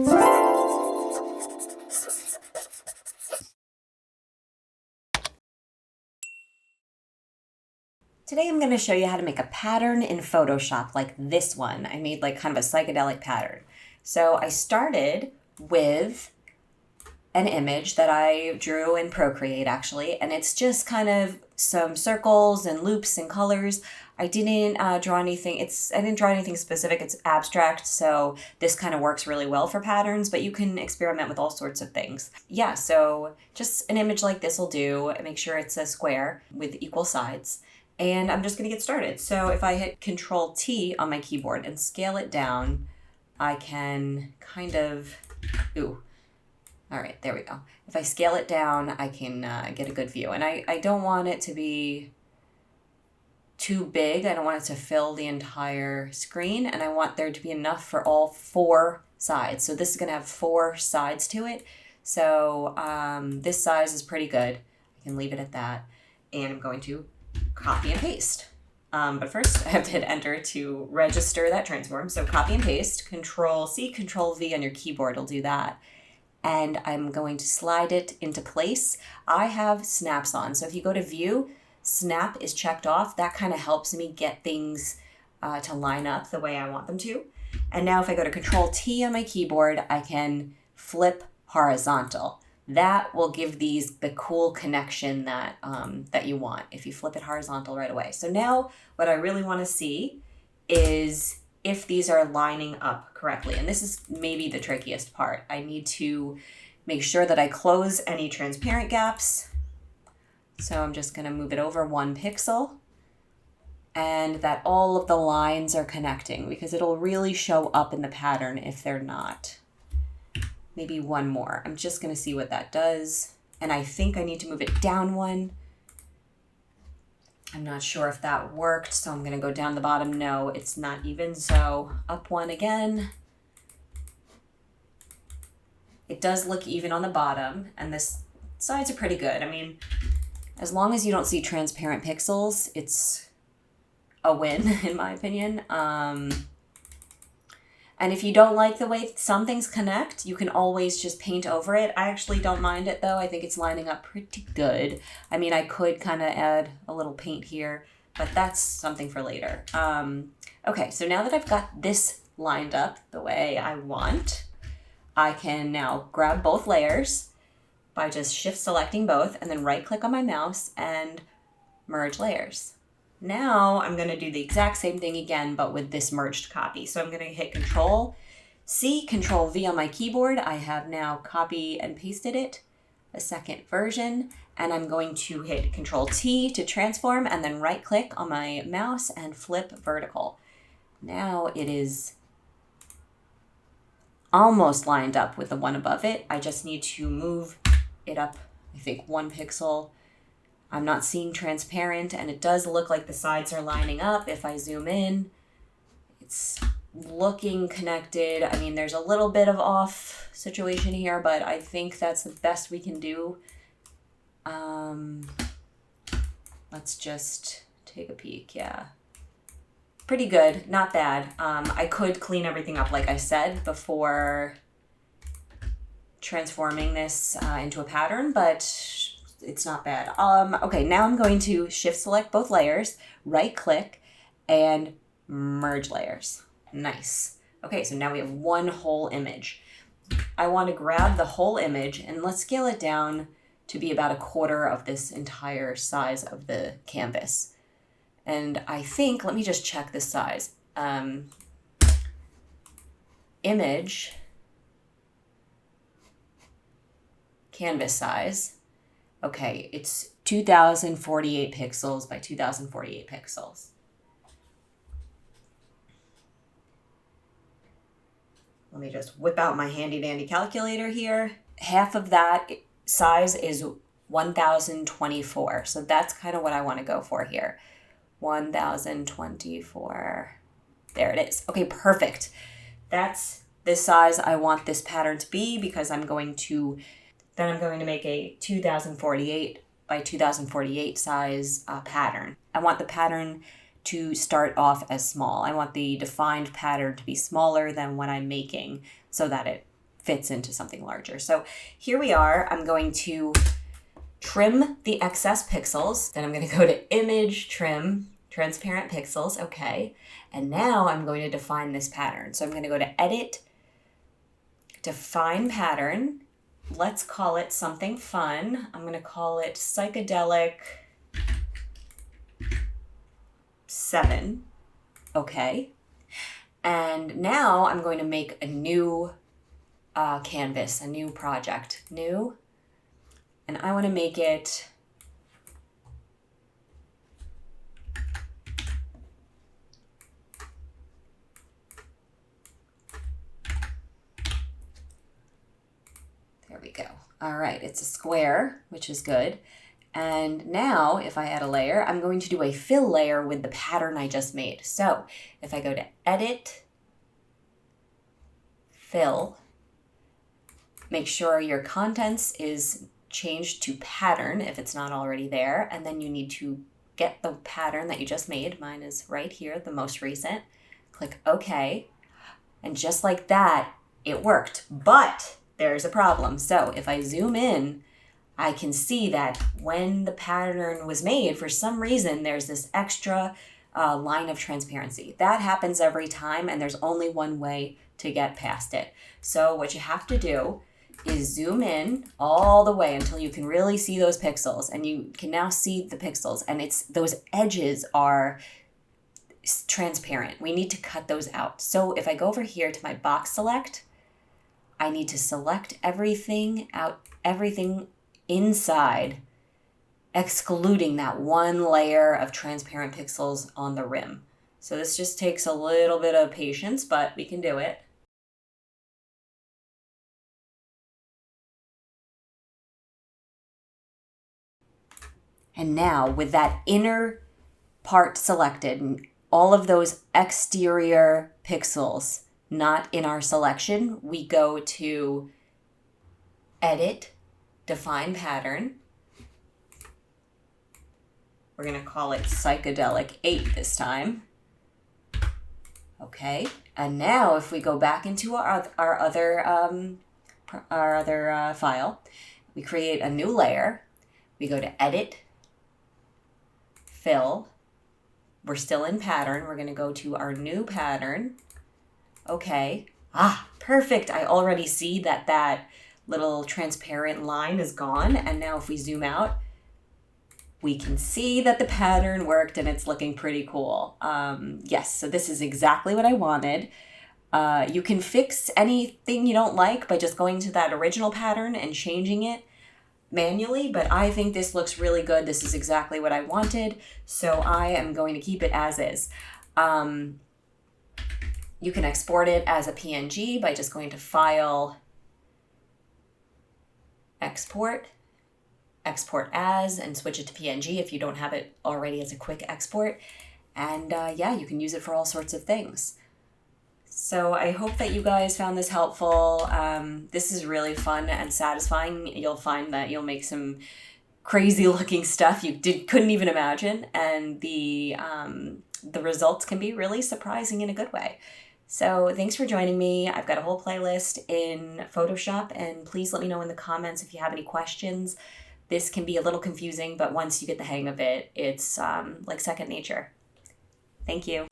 Today I'm going to show you how to make a pattern in Photoshop like this one. I made like kind of a psychedelic pattern. So I started with an image that I drew in Procreate actually, and it's just kind of some circles and loops and colors. I didn't draw anything. I didn't draw anything specific. It's abstract, so this kind of works really well for patterns, but you can experiment with all sorts of things. Yeah, so just an image like this will do. Make sure it's a square with equal sides. And I'm just going to get started. So if I hit Control T on my keyboard and scale it down, I can kind of, all right, there we go. If I scale it down, I can get a good view. And I don't want it to be too big. I don't want it to fill the entire screen. And I want there to be enough for all four sides. So this is going to have four sides to it. So this size is pretty good. I can leave it at that. And I'm going to copy and paste. But first I have to hit enter to register that transform. So copy and paste, Control C, Control V on your keyboard will do that. And I'm going to slide it into place. I have snaps on. So if you go to view, snap is checked off. That kind of helps me get things to line up the way I want them to. And now if I go to Control T on my keyboard, I can flip horizontal. That will give these the cool connection that that you want if you flip it horizontal right away. So now what I really want to see is if these are lining up correctly. And this is maybe the trickiest part. I need to make sure that I close any transparent gaps. So I'm just going to move it over 1 pixel and that all of the lines are connecting because it'll really show up in the pattern if they're not. Maybe one more. I'm just going to see what that does. And I think I need to move it down 1. I'm not sure if that worked, so I'm going to go down the bottom. No, it's not even. So up 1 again. It does look even on the bottom, and this sides are pretty good. I mean, as long as you don't see transparent pixels, it's a win, in my opinion. And if you don't like the way some things connect, you can always just paint over it. I actually don't mind it though. I think it's lining up pretty good. I mean, I could kind of add a little paint here, but that's something for later. Okay, so now that I've got this lined up the way I want, I can now grab both layers by just shift selecting both and then right click on my mouse and merge layers. Now I'm going to do the exact same thing again, but with this merged copy. So I'm going to hit Control C, Control V on my keyboard. I have now copy and pasted it, a second version, and I'm going to hit Control T to transform and then right click on my mouse and flip vertical. Now it is almost lined up with the one above it. I just need to move it up, I think 1 pixel. I'm not seeing transparent, and it does look like the sides are lining up. If I zoom in, it's looking connected. I mean, there's a little bit of off situation here, but I think that's the best we can do. Let's just take a peek. Yeah. Pretty good. Not bad. I could clean everything up, like I said, before transforming this into a pattern, but it's not bad. Okay, now I'm going to shift select both layers, right click, and merge layers. Nice. Okay, so now we have one whole image. I want to grab the whole image and let's scale it down to be about 1/4 of this entire size of the canvas. And I think, let me just check the size. Image, canvas size. Okay, it's 2048 pixels by 2048 pixels. Let me just whip out my handy dandy calculator here. Half of that size is 1024. So that's kind of what I want to go for here. 1024. There it is. Okay, perfect. That's the size I want this pattern to be because I'm going to make a 2048 by 2048 size pattern. I want the pattern to start off as small. I want the defined pattern to be smaller than what I'm making so that it fits into something larger. So here we are. I'm going to trim the excess pixels. Then I'm going to go to image, trim, transparent pixels. Okay. And now I'm going to define this pattern. So I'm going to go to edit, define pattern. Let's call it something fun. I'm going to call it psychedelic 7. Okay. And now I'm going to make a new canvas, a new project. New. And I want to make it there we go. All right, it's a square, which is good. And now if I add a layer, I'm going to do a fill layer with the pattern I just made. So if I go to edit, fill, make sure your contents is changed to pattern if it's not already there. And then you need to get the pattern that you just made. Mine is right here, the most recent. Click OK. And just like that, it worked. But there's a problem. So if I zoom in, I can see that when the pattern was made, for some reason, there's this extra line of transparency. That happens every time, and there's only one way to get past it. So what you have to do is zoom in all the way until you can really see those pixels, and you can now see the pixels, and it's those edges are transparent. We need to cut those out. So if I go over here to my box select, I need to select everything out, everything inside, excluding that one layer of transparent pixels on the rim. So this just takes a little bit of patience, but we can do it. And now with that inner part selected and all of those exterior pixels not in our selection, we go to edit, define pattern. We're going to call it psychedelic 8 this time. Okay. And now if we go back into our other file, we create a new layer. We go to edit, fill. We're still in pattern. We're going to go to our new pattern. Okay. Perfect. I already see that little transparent line is gone. And now if we zoom out, we can see that the pattern worked and it's looking pretty cool. Yes, so this is exactly what I wanted. You can fix anything you don't like by just going to that original pattern and changing it manually, but I think this looks really good. This is exactly what I wanted, so I am going to keep it as is. You can export it as a PNG by just going to File, Export, Export As, and switch it to PNG if you don't have it already as a quick export. And yeah, you can use it for all sorts of things. So I hope that you guys found this helpful. This is really fun and satisfying. You'll find that you'll make some crazy looking stuff you couldn't even imagine, and the results can be really surprising in a good way. So thanks for joining me. I've got a whole playlist in Photoshop, and please let me know in the comments if you have any questions. This can be a little confusing, but once you get the hang of it, it's like second nature. Thank you.